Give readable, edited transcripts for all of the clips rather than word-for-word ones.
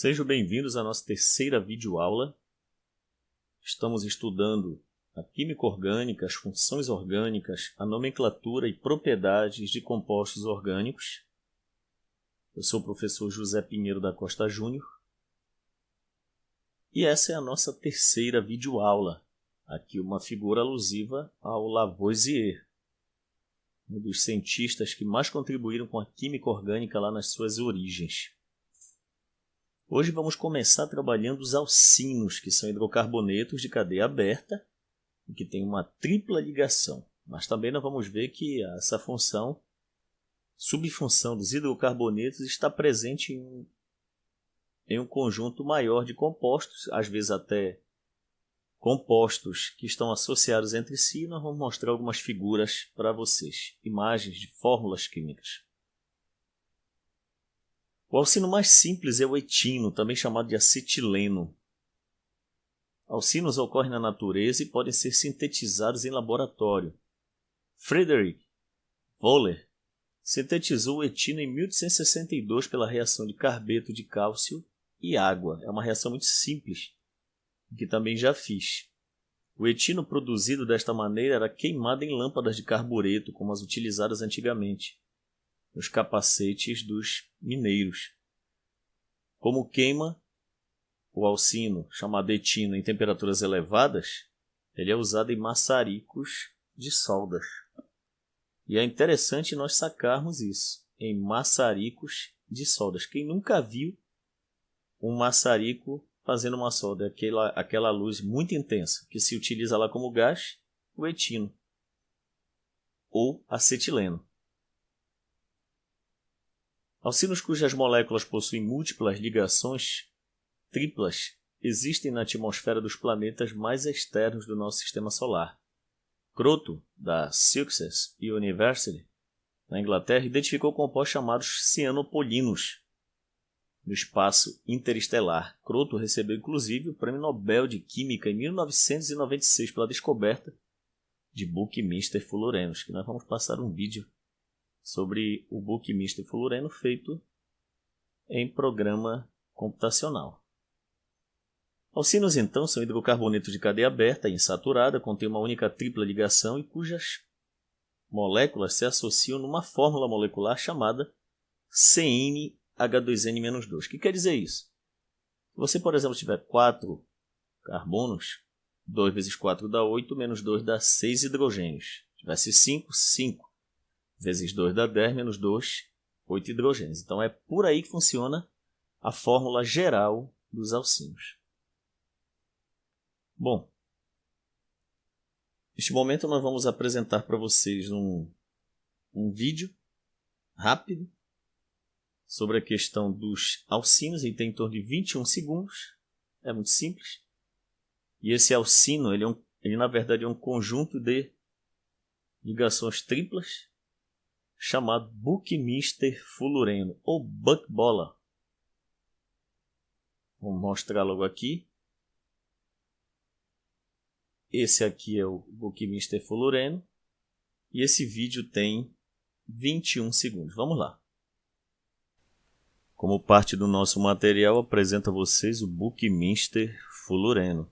Sejam bem-vindos à nossa terceira videoaula. Estamos estudando a química orgânica, as funções orgânicas, a nomenclatura e propriedades de compostos orgânicos. Eu sou o professor José Pinheiro da Costa Júnior. E essa é a nossa terceira videoaula. Aqui uma figura alusiva ao Lavoisier, um dos cientistas que mais contribuíram com a química orgânica lá nas suas origens. Hoje vamos começar trabalhando os alcinos, que são hidrocarbonetos de cadeia aberta e que têm uma tripla ligação. Mas também nós vamos ver que essa função, subfunção dos hidrocarbonetos, está presente em um conjunto maior de compostos, às vezes até compostos que estão associados entre si. Nós vamos mostrar algumas figuras para vocês, imagens de fórmulas químicas. O alcino mais simples é o etino, também chamado de acetileno. Alcinos ocorrem na natureza e podem ser sintetizados em laboratório. Friedrich Wöhler sintetizou o etino em 1862 pela reação de carbeto de cálcio e água. É uma reação muito simples, que também já fiz. O etino produzido desta maneira era queimado em lâmpadas de carbureto, como as utilizadas antigamente nos capacetes dos mineiros. Como queima o alcino, chamado etino, em temperaturas elevadas, ele é usado em maçaricos de soldas. E é interessante nós sacarmos isso, em maçaricos de soldas. Quem nunca viu um maçarico fazendo uma solda, aquela luz muito intensa, que se utiliza lá como gás, o etino ou acetileno. Alcinos cujas moléculas possuem múltiplas ligações triplas existem na atmosfera dos planetas mais externos do nosso sistema solar. Croto, da Sussex University, na Inglaterra, identificou compostos chamados cianopolinos no espaço interestelar. Croto recebeu inclusive o Prêmio Nobel de Química em 1996 pela descoberta de Buckminster Fullerenos, que nós vamos passar um vídeo sobre o Buckminster Fullereno feito em programa computacional. Alcinos, então, são hidrocarbonetos de cadeia aberta e insaturada, contêm uma única tripla ligação e cujas moléculas se associam numa fórmula molecular chamada CnH2n-2. O que quer dizer isso? Se você, por exemplo, tiver 4 carbonos, 2 vezes 4 dá 8, menos 2 dá 6 hidrogênios. Se tivesse 5, 5. Vezes 2 dá 10, menos 2, 8 hidrogênios. Então é por aí que funciona a fórmula geral dos alcinos. Bom, neste momento nós vamos apresentar para vocês um vídeo rápido sobre a questão dos alcinos. Ele tem em torno de 21 segundos. É muito simples. E esse alcino, ele na verdade é um conjunto de ligações triplas chamado Buckminster Fullereno, ou Buck-Bola. Vamos mostrar logo aqui. Esse aqui é o Buckminster Fullereno. E esse vídeo tem 21 segundos. Vamos lá. Como parte do nosso material, apresento a vocês o Buckminster Fullereno.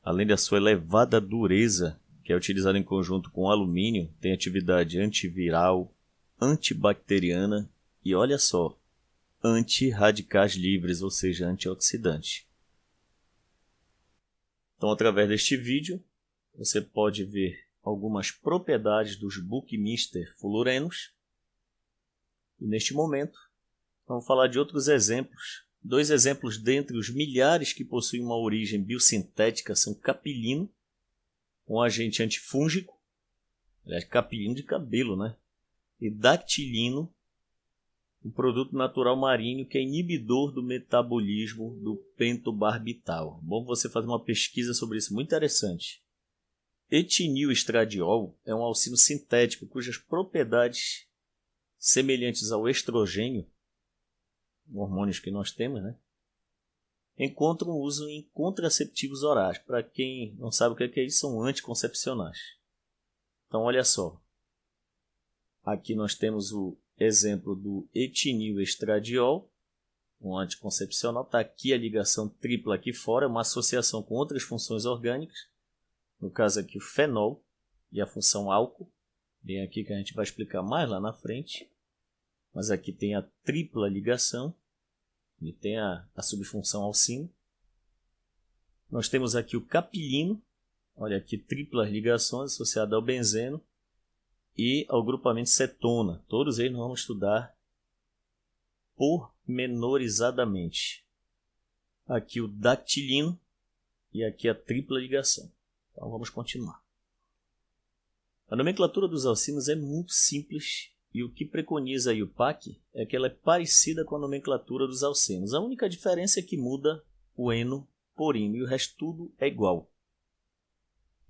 Além da sua elevada dureza, que é utilizada em conjunto com alumínio, tem atividade antiviral, antibacteriana e, olha só, antirradicais livres, ou seja, antioxidante. Então, através deste vídeo, você pode ver algumas propriedades dos Buckminster Fullerenos. E neste momento, vamos falar de outros exemplos. 2 exemplos dentre os milhares que possuem uma origem biosintética são capilino, um agente antifúngico, aliás, capilino de cabelo, né? E dactilino, um produto natural marinho que é inibidor do metabolismo do pentobarbital. Bom você fazer uma pesquisa sobre isso, muito interessante. Etinilestradiol é um alcino sintético cujas propriedades semelhantes ao estrogênio, hormônios que nós temos, né, encontram uso em contraceptivos orais. Para quem não sabe o que é isso, são anticoncepcionais. Então, olha só. Aqui nós temos o exemplo do etinilestradiol, um anticoncepcional. Está aqui a ligação tripla aqui fora, uma associação com outras funções orgânicas. No caso aqui o fenol e a função álcool. Bem aqui que a gente vai explicar mais lá na frente. Mas aqui tem a tripla ligação e tem a subfunção alcino. Nós temos aqui o capilino. Olha aqui, triplas ligações associadas ao benzeno e ao grupamento cetona. Todos eles nós vamos estudar pormenorizadamente. Aqui o dactilino e aqui a tripla ligação. Então vamos continuar. A nomenclatura dos alcinos é muito simples e o que preconiza a IUPAC é que ela é parecida com a nomenclatura dos alcenos. A única diferença é que muda o eno por ino e o resto tudo é igual.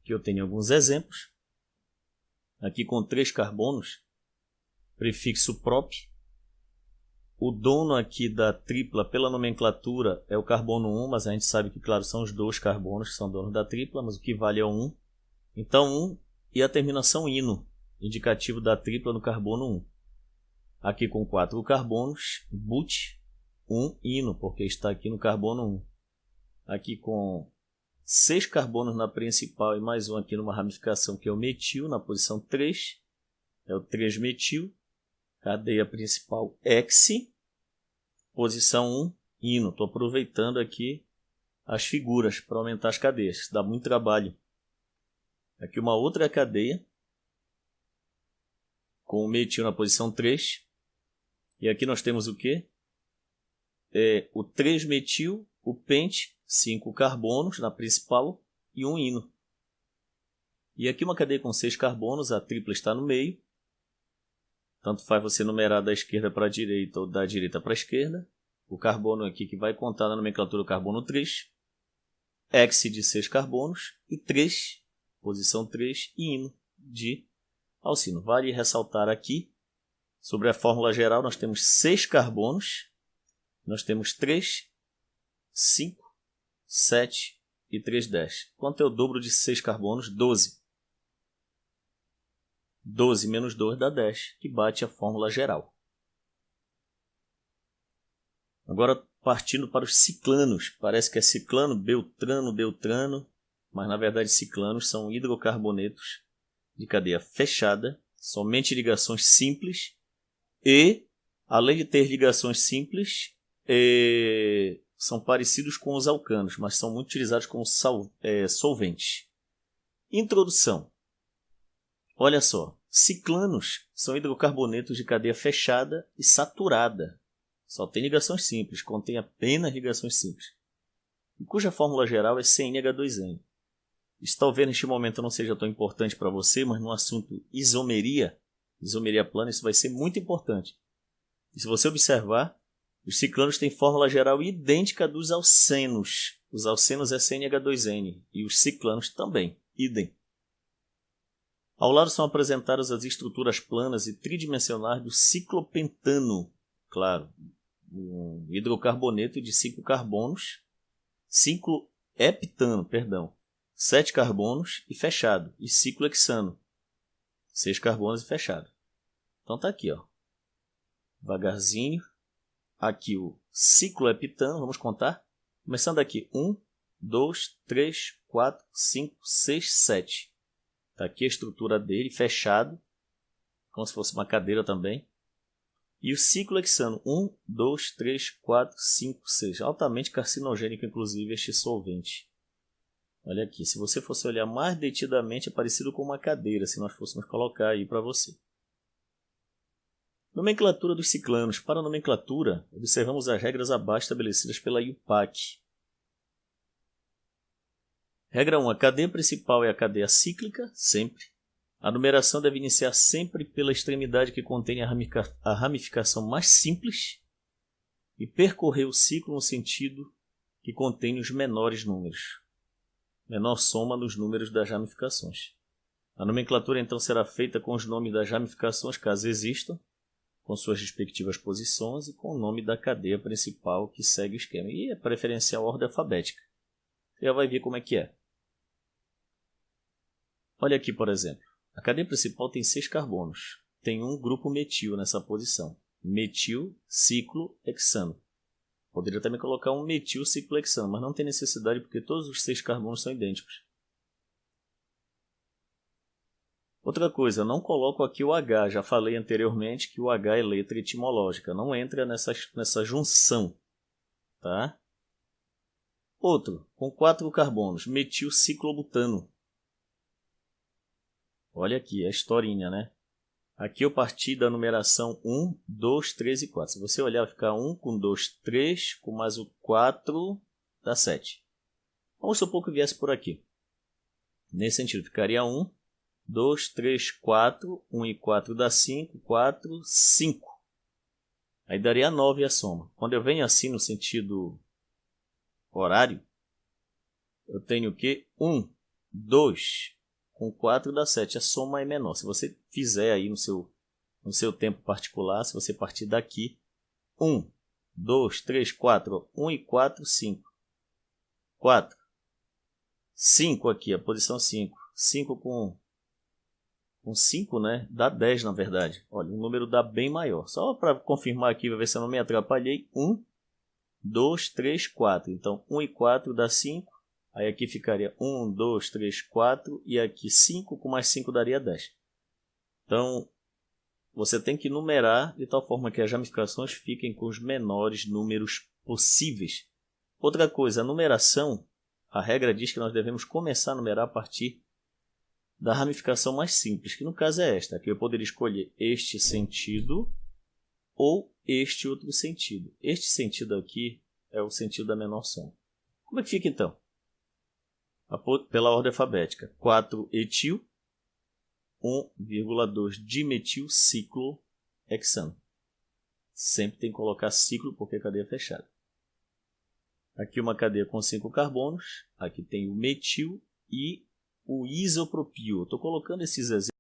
Aqui eu tenho alguns exemplos. Aqui com 3 carbonos, prefixo prop. O dono aqui da tripla, pela nomenclatura, é o carbono 1, mas a gente sabe que, claro, são os 2 carbonos que são donos da tripla, mas o que vale é o 1. Então, 1 e a terminação ino, indicativo da tripla no carbono 1. Aqui com 4 carbonos, but, 1 ino, porque está aqui no carbono 1. Aqui com 6 carbonos na principal e mais um aqui numa ramificação que é o metil, na posição 3. É o 3-metil. Cadeia principal hex. Posição 1, ino. Estou aproveitando aqui as figuras para aumentar as cadeias. Isso dá muito trabalho. Aqui uma outra cadeia. Com o metil na posição 3. E aqui nós temos o quê? O 3-metil, o pente, 5 carbonos na principal e um ino. E aqui uma cadeia com 6 carbonos, a tripla está no meio. Tanto faz você numerar da esquerda para a direita ou da direita para a esquerda. O carbono aqui que vai contar na nomenclatura o carbono 3. Hex de 6 carbonos e 3, posição 3, e ino de alcino. Vale ressaltar aqui, sobre a fórmula geral, nós temos 6 carbonos. Nós temos 3, 5, 7 e 3, 10. Quanto é o dobro de 6 carbonos? 12. 12 menos 2 dá 10, que bate a fórmula geral. Agora, partindo para os ciclanos. Parece que é ciclano, beltrano, deutrano, mas na verdade ciclanos são hidrocarbonetos de cadeia fechada, somente ligações simples e, além de ter ligações simples, são parecidos com os alcanos, mas são muito utilizados como solventes. Introdução. Olha só, ciclanos são hidrocarbonetos de cadeia fechada e saturada. Só tem ligações simples, contém apenas ligações simples. E cuja fórmula geral é CnH2n. Isso talvez neste momento não seja tão importante para você, mas no assunto isomeria plana, isso vai ser muito importante. E se você observar, os ciclanos têm fórmula geral idêntica dos alcenos. Os alcenos é CnH2n e os ciclanos também, idem. Ao lado são apresentadas as estruturas planas e tridimensionais do ciclopentano. Claro, um hidrocarboneto de 5 carbonos, cicloheptano, 7 carbonos e fechado, e ciclohexano, 6 carbonos e fechado. Então tá aqui, ó. Devagarzinho. Aqui o cicloheptano, vamos contar. Começando aqui, 1, 2, 3, 4, 5, 6, 7. Está aqui a estrutura dele, fechado, como se fosse uma cadeira também. E o ciclohexano, 1, 2, 3, 4, 5, 6. Altamente carcinogênico, inclusive, este solvente. Olha aqui, se você fosse olhar mais detidamente, é parecido com uma cadeira, se nós fôssemos colocar aí para você. Nomenclatura dos ciclanos. Para a nomenclatura, observamos as regras abaixo estabelecidas pela IUPAC. Regra 1. A cadeia principal é a cadeia cíclica, sempre. A numeração deve iniciar sempre pela extremidade que contém a ramificação mais simples e percorrer o ciclo no sentido que contém os menores números. Menor soma nos números das ramificações. A nomenclatura então será feita com os nomes das ramificações, caso existam, com suas respectivas posições e com o nome da cadeia principal que segue o esquema. E é preferencial ordem alfabética. Você já vai ver como é que é. Olha aqui, por exemplo. A cadeia principal tem 6 carbonos. Tem um grupo metil nessa posição. Metil, ciclohexano. Poderia também colocar um metilciclohexano, mas não tem necessidade porque todos os 6 carbonos são idênticos. Outra coisa, eu não coloco aqui o H. Já falei anteriormente que o H é letra etimológica. Não entra nessa junção. Tá? Outro, com 4 carbonos, metilciclobutano. Olha aqui, a historinha, né? Aqui eu parti da numeração 1, 2, 3 e 4. Se você olhar, vai ficar 1 com 2, 3, com mais o 4, dá 7. Vamos supor que viesse por aqui. Nesse sentido, ficaria 1, 2, 3, 4. 1 e 4 dá 5, 4, 5. Aí daria 9 a soma. Quando eu venho assim no sentido horário, eu tenho o quê? 1, 2, com 4 dá 7. A soma é menor. Se você fizer aí no seu tempo particular, se você partir daqui, 1, 2, 3, 4. 1 e 4, 5. 4. 5 aqui, a posição 5. 5 com 5, né? Dá 10 na verdade. Olha, o número dá bem maior. Só para confirmar aqui, para ver se eu não me atrapalhei. 1, 2, 3, 4. Então, 1 e 4 dá 5. Aí aqui ficaria 1, 2, 3, 4. E aqui 5 com mais 5 daria 10. Então, você tem que numerar de tal forma que as ramificações fiquem com os menores números possíveis. Outra coisa, a numeração, a regra diz que nós devemos começar a numerar a partir da ramificação mais simples, que no caso é esta, que eu poderia escolher este sentido ou este outro sentido. Este sentido aqui é o sentido da menor soma. Como é que fica então? Pela ordem alfabética, 4 etil, 1,2 dimetilciclohexano. Sempre tem que colocar ciclo porque é cadeia fechada. Aqui uma cadeia com 5 carbonos, aqui tem o metil e o isopropil. Estou colocando esses exemplos